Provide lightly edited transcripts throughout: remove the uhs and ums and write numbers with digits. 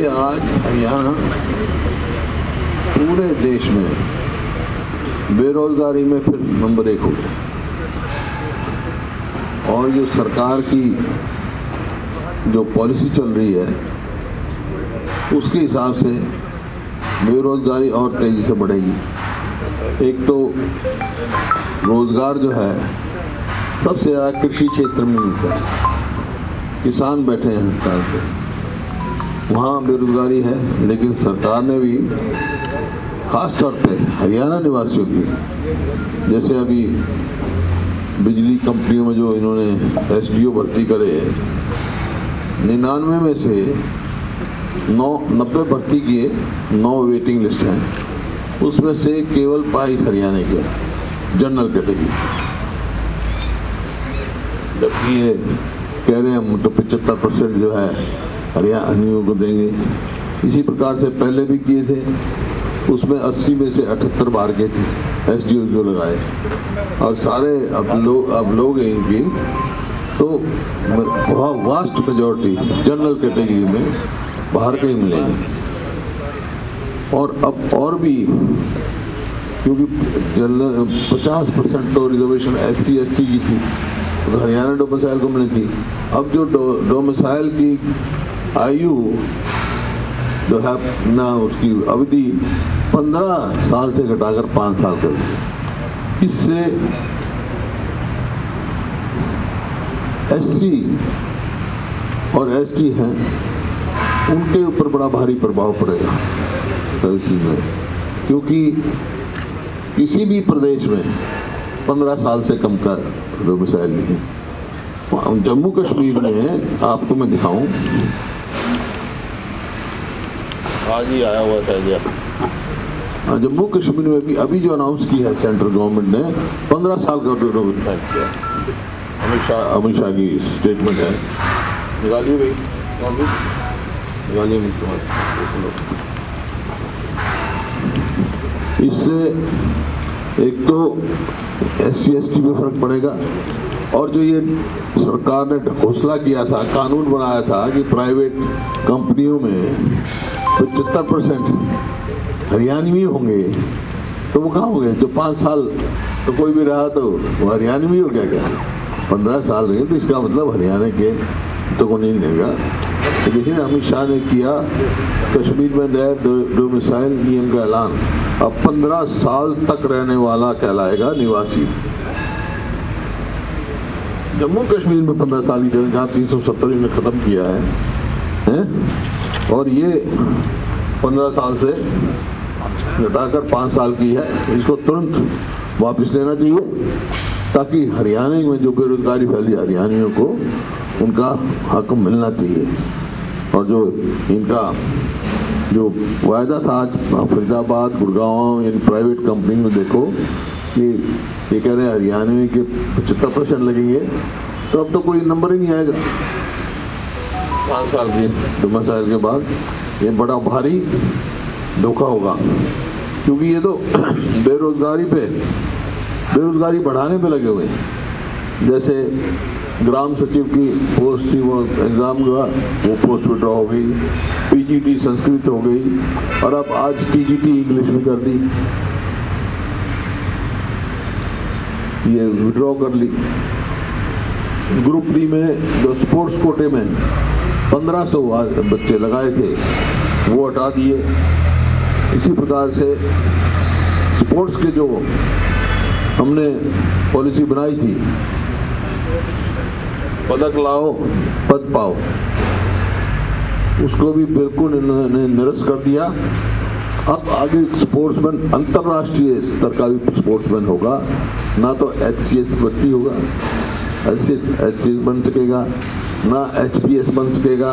देखिए, आज हरियाणा पूरे देश में बेरोजगारी में फिर नंबर 1 हो गया और जो सरकार की जो पॉलिसी चल रही है उसके हिसाब से बेरोजगारी और तेजी से बढ़ेगी। एक तो रोजगार जो है सबसे ज़्यादा कृषि क्षेत्र में मिलता है, किसान बैठे हैं हड़ताल पे, वहाँ बेरोजगारी है। लेकिन सरकार ने भी खास तौर पे हरियाणा निवासियों की, जैसे अभी बिजली कंपनियों में जो इन्होंने SDO भर्ती करे, 99 में से 90 भर्ती किए, 9 वेटिंग लिस्ट हैं, उसमें से केवल 22 हरियाणा के जनरल कैटेगरी, जबकि ये कह रहे हैं हम तो 75% जो है हरियाणियों को देंगे। इसी प्रकार से पहले भी किए थे, उसमें 80 में से 78 बाहर के थे SDO जो लगाए, और सारे अब लोग इनकी तो बहुत वास्ट मेजॉरिटी जनरल कैटेगरी में बाहर के ही मिलेंगे। और अब और भी, क्योंकि जनरल 50% तो रिजर्वेशन SC ST की थी, तो हरियाणा डोमिसाइल को मिली थी। अब जो डोमिसाइल की आयु जो है ना, उसकी अवधि 15 साल से घटाकर 5 साल कर दी। इससे SC और ST हैं, उनके ऊपर बड़ा भारी प्रभाव पड़ेगा इसी में, क्योंकि किसी भी प्रदेश में 15 साल से कम का डोमिसाइल नहीं है। जम्मू कश्मीर में आपको मैं दिखाऊं, आज ही आया हुआ था, जम्मू कश्मीर में भी अभी जो अनाउंस किया है सेंट्रल गवर्नमेंट ने, 15 साल का डोमिसाइल किया। अमित शाह की स्टेटमेंट है, निकालिए भाई, निकालिए। इससे एक तो SC ST में फर्क पड़ेगा, और जो ये सरकार ने ढकोसला किया था, कानून बनाया था कि प्राइवेट कंपनियों में 75% हरियाणवी होंगे, तो वो कहाँ हो गए? जो 5 साल तो कोई भी रहा तो वो हरियाणवी हो गया क्या? 15 साल रहे तो इसका मतलब हरियाणा के तो को नहीं लेगा। तो देखिए, अमित शाह ने किया कश्मीर में नए डोमिसाइल नियम का ऐलान। अब 15 साल तक रहने वाला कहलाएगा निवासी। जम्मू कश्मीर में 15 साल की जहाँ 370 ने खत्म किया है, और ये 15 साल से घटाकर 5 साल की है। इसको तुरंत वापस लेना चाहिए, ताकि हरियाणा में जो बेरोजगारी फैली हरियाणियों को उनका हक मिलना चाहिए। और जो इनका जो वायदा था, आज Faridabad, Gurgaon, in private company में देखो कि ये कह रहे हैं हरियाणवी के 75% लगेंगे, तो अब तो कोई नंबर ही नहीं आएगा 5 साल के डोमिसाइल के बाद। ये बड़ा भारी धोखा होगा, क्योंकि ये तो बेरोजगारी बढ़ाने पे लगे हुए हैं। जैसे ग्राम सचिव की पोस्ट थी, वो एग्ज़ाम हुआ, वो पोस्ट विड्रॉ हो गई, PGT संस्कृत हो गई, और अब आज TGT इंग्लिश में कर दी, ये विड्रॉ कर ली। ग्रुप D में जो स्पोर्ट्स कोटे में 1500 बच्चे लगाए थे, वो हटा दिए। इसी प्रकार से स्पोर्ट्स के जो हमने पॉलिसी बनाई थी, पदक लाओ पद पाओ, उसको भी बिल्कुल इन्होंने निरस्त कर दिया। अब आगे स्पोर्ट्समैन अंतर्राष्ट्रीय स्तर का भी स्पोर्ट्समैन होगा, ना तो HCS भर्ती होगा, HCS बन सकेगा, ना HPS बन सकेगा।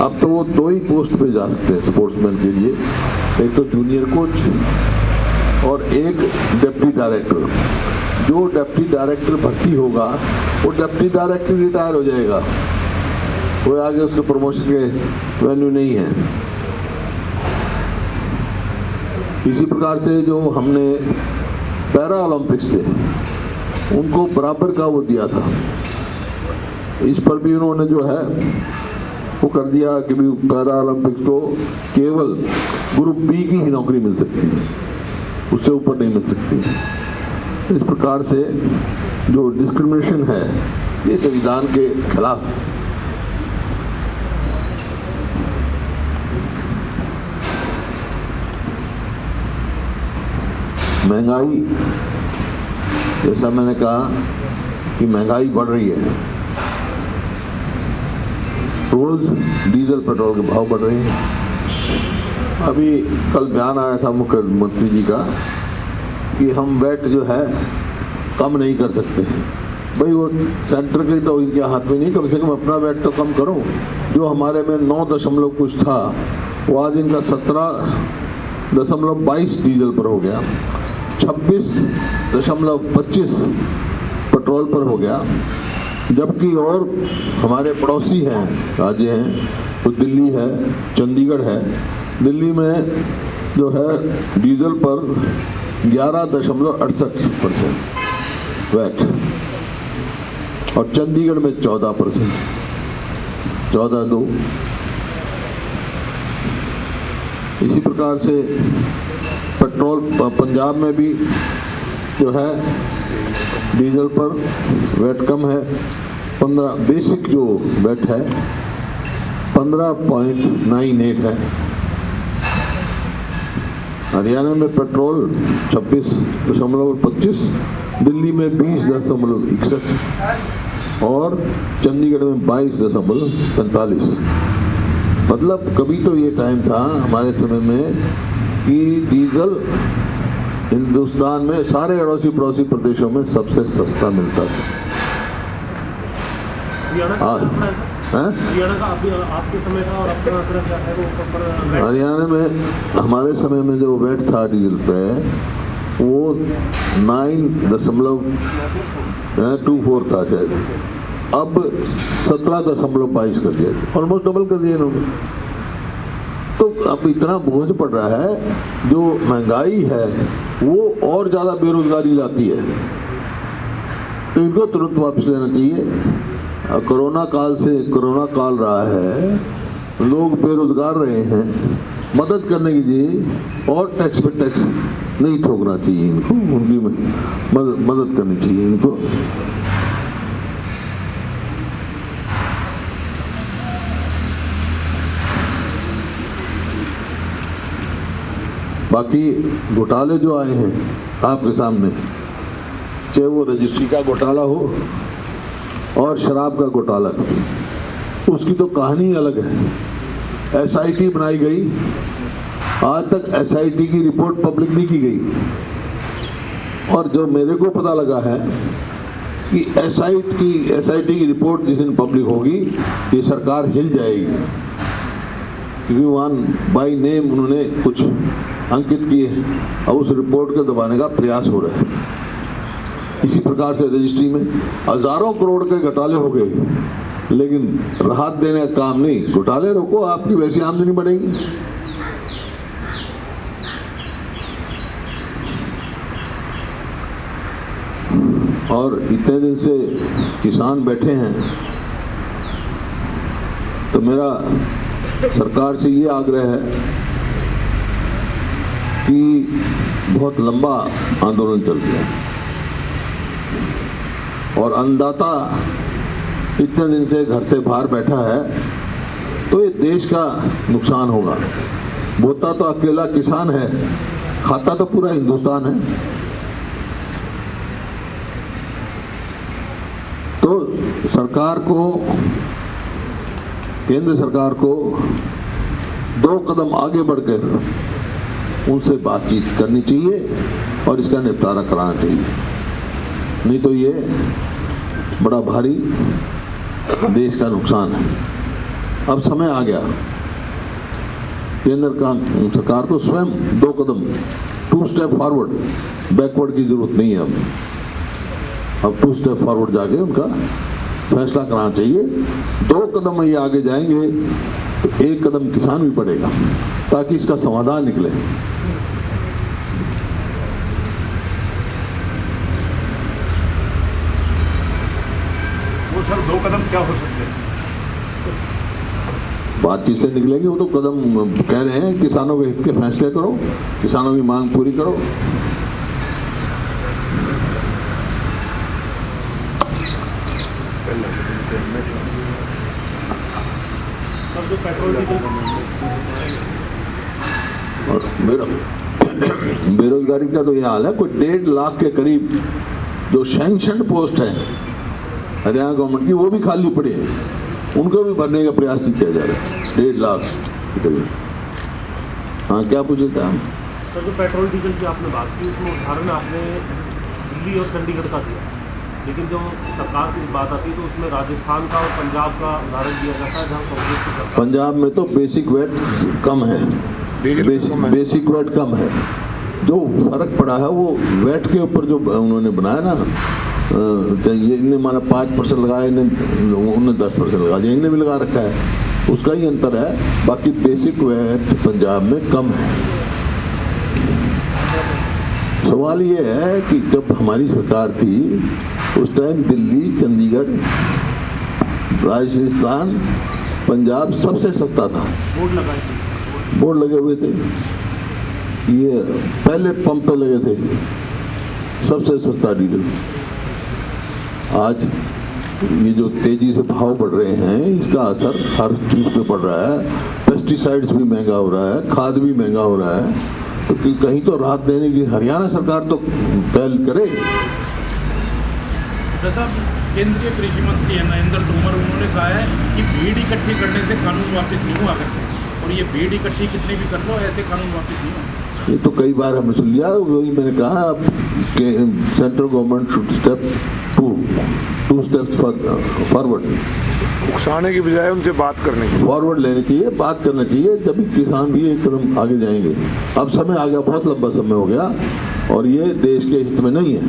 अब तो वो 2 ही पोस्ट पे जा सकते हैं स्पोर्ट्समैन के लिए, एक तो जूनियर कोच और एक डिप्टी डायरेक्टर। जो डिप्टी डायरेक्टर भर्ती होगा, वो डिप्टी डायरेक्टर रिटायर हो जाएगा, वो आगे उसके प्रमोशन के वैल्यू नहीं है। इसी प्रकार से जो हमने पैरा ओलंपिक्स थे, उनको बराबर का वो दिया था, इस पर भी उन्होंने जो है वो कर दिया कि भी पैरा ओलंपिक्स को केवल ग्रुप बी की ही नौकरी मिल सकती है, उससे ऊपर नहीं मिल सकती। इस प्रकार से जो डिस्क्रिमिनेशन है ये संविधान के खिलाफ। महंगाई, जैसा मैंने कहा कि महंगाई बढ़ रही है, रोज डीजल पेट्रोल के भाव बढ़ रहे हैं। अभी कल बयान आया था मुख्यमंत्री जी का कि हम वैट जो है कम नहीं कर सकते। भाई वो सेंटर के तो इनके हाथ में नहीं, कम से कम अपना वैट तो कम करो। जो हमारे में 9 दशमलव कुछ था वो आज इनका 17.22 डीजल पर हो गया, 26.25 पेट्रोल पर हो गया। जबकि और हमारे पड़ोसी हैं, राज्य हैं, तो दिल्ली है, चंडीगढ़ है। दिल्ली में जो है डीजल पर 11.68% वैट और चंडीगढ़ में 14%, 14.2। इसी प्रकार से पेट्रोल पंजाब में भी जो है डीजल पर वैट कम है, 15 बेसिक जो वैट है 15.98 है। हरियाणा में पेट्रोल 26.25, दिल्ली में 20.61 और चंडीगढ़ में 22.45। मतलब कभी तो ये टाइम था हमारे समय में कि डीजल हिंदुस्तान में सारे अड़ोसी पड़ोसी प्रदेशों में सबसे सस्ता मिलता था। हरियाणा का आपके समय था और अपना क्या है वो हरियाणा में हमारे समय में जो वैट था डीजल पे वो 9.24 था शायद, अब 17.22 कर दिया, ऑलमोस्ट डबल कर दिया इन्होंने। तो अब इतना बोझ पड़ रहा है, जो महंगाई है वो और ज़्यादा बेरोजगारी लाती है, तो इनको तुरंत वापस लेना चाहिए। कोरोना काल रहा है, लोग बेरोजगार रहे हैं, मदद करने की चाहिए और टैक्स पे टैक्स नहीं ठोकना चाहिए इनको, उनकी मदद करनी चाहिए इनको। बाकी घोटाले जो आए हैं आपके सामने, चाहे वो रजिस्ट्री का घोटाला हो और शराब का घोटाला, उसकी तो कहानी अलग है। एसआईटी बनाई गई, आज तक एसआईटी की रिपोर्ट पब्लिक नहीं की गई। और जो मेरे को पता लगा है कि एसआईटी की रिपोर्ट जिस दिन पब्लिक होगी ये सरकार हिल जाएगी, क्योंकि वहाँ बाई नेम उन्होंने कुछ अंकित किए हैं और उस रिपोर्ट को दबाने का प्रयास हो रहा है। इसी प्रकार से रजिस्ट्री में हजारों करोड़ के घोटाले हो गए, लेकिन राहत देने का काम नहीं। घोटाले रोको, आपकी वैसी आमदनी बढ़ेगी। और इतने दिन से किसान बैठे हैं, तो मेरा सरकार से ये आग्रह है कि बहुत लंबा आंदोलन चल गया और अन्नदाता इतने दिन से घर से बाहर बैठा है, तो ये देश का नुकसान होगा। बोता तो अकेला किसान है, खाता तो पूरा हिंदुस्तान है। तो सरकार को, केंद्र सरकार को 2 कदम आगे बढ़कर उनसे बातचीत करनी चाहिए और इसका निपटारा कराना चाहिए। नहीं तो ये बड़ा भारी देश का नुकसान है। अब समय आ गया, केंद्र का सरकार को स्वयं 2 कदम, 2 स्टेप फॉरवर्ड, बैकवर्ड की जरूरत नहीं है। अब 2 स्टेप फॉरवर्ड जाके उनका फैसला कराना चाहिए। 2 कदम ये आगे जाएंगे तो 1 कदम किसान भी बढ़ेगा, ताकि इसका समाधान निकले। वो सर 2 कदम क्या हो सकते हैं? बातचीत से निकलेंगे। वो तो कदम कह रहे हैं किसानों के हित के फैसले करो, किसानों की मांग पूरी करो। अब जो पेट्रोल डीजल और बेरोजगारी का तो ये हाल है, कोई 1.5 लाख के करीब जो सैंक्शन पोस्ट है हरियाणा गवर्नमेंट की, वो भी खाली पड़ी है, उनको भी भरने का प्रयास नहीं किया जा रहा है। 1.5 लाख के करीब। हाँ, क्या पूछे था? सर, जो पेट्रोल डीजल की आपने बात की, उसमें उदाहरण आपने दिल्ली और चंडीगढ़ का दिया, लेकिन जो सरकार की बात आती है तो उसमें राजस्थान का और पंजाब का उदाहरण दिया जाता है, जहाँ कांग्रेस की सरकार। पंजाब में तो बेसिक वेट कम है, बेसिक वेट कम है। जो फर्क पड़ा है वो वेट के ऊपर जो उन्होंने बनाया ना, ये इनने माना 5% लगाया, उन्होंने 10% लगा दिया, इनने भी लगा रखा है, उसका ही अंतर है। बाकी बेसिक वेट पंजाब में कम है। सवाल ये है कि जब हमारी सरकार थी उस टाइम दिल्ली, चंडीगढ़, राजस्थान, पंजाब सबसे सस्ता था। बोर्ड लगाए थे, बोर्ड लगे हुए थे, ये पहले पंप पे लगे थे, सबसे सस्ता डीजल। आज ये जो तेजी से भाव बढ़ रहे हैं, इसका असर हर चीज पे पड़ रहा है। पेस्टिसाइड्स भी महंगा हो रहा है, खाद भी महंगा हो रहा है, तो कहीं तो राहत देने की हरियाणा सरकार तो पहल करे। केंद्रीय कृषि मंत्री है नरेंद्र तोमर, उन्होंने कहा है कि भीड़ इकट्ठी करने से कानून वापस नहीं हुआ करते, और ये भीड़ इकट्ठी कितनी भी कर लो ऐसे कानून वापस नहीं हुआ। ये तो कई बार हमने सुन लिया, वही मैंने कहा कि central government should step two steps forward. उकसाने की बजाय उनसे बात करने की, फॉरवर्ड लेनी चाहिए, बात करना चाहिए, तभी किसान भी एक कदम आगे जाएंगे। अब समय आ गया, बहुत लंबा समय हो गया, और ये देश के हित में नहीं है।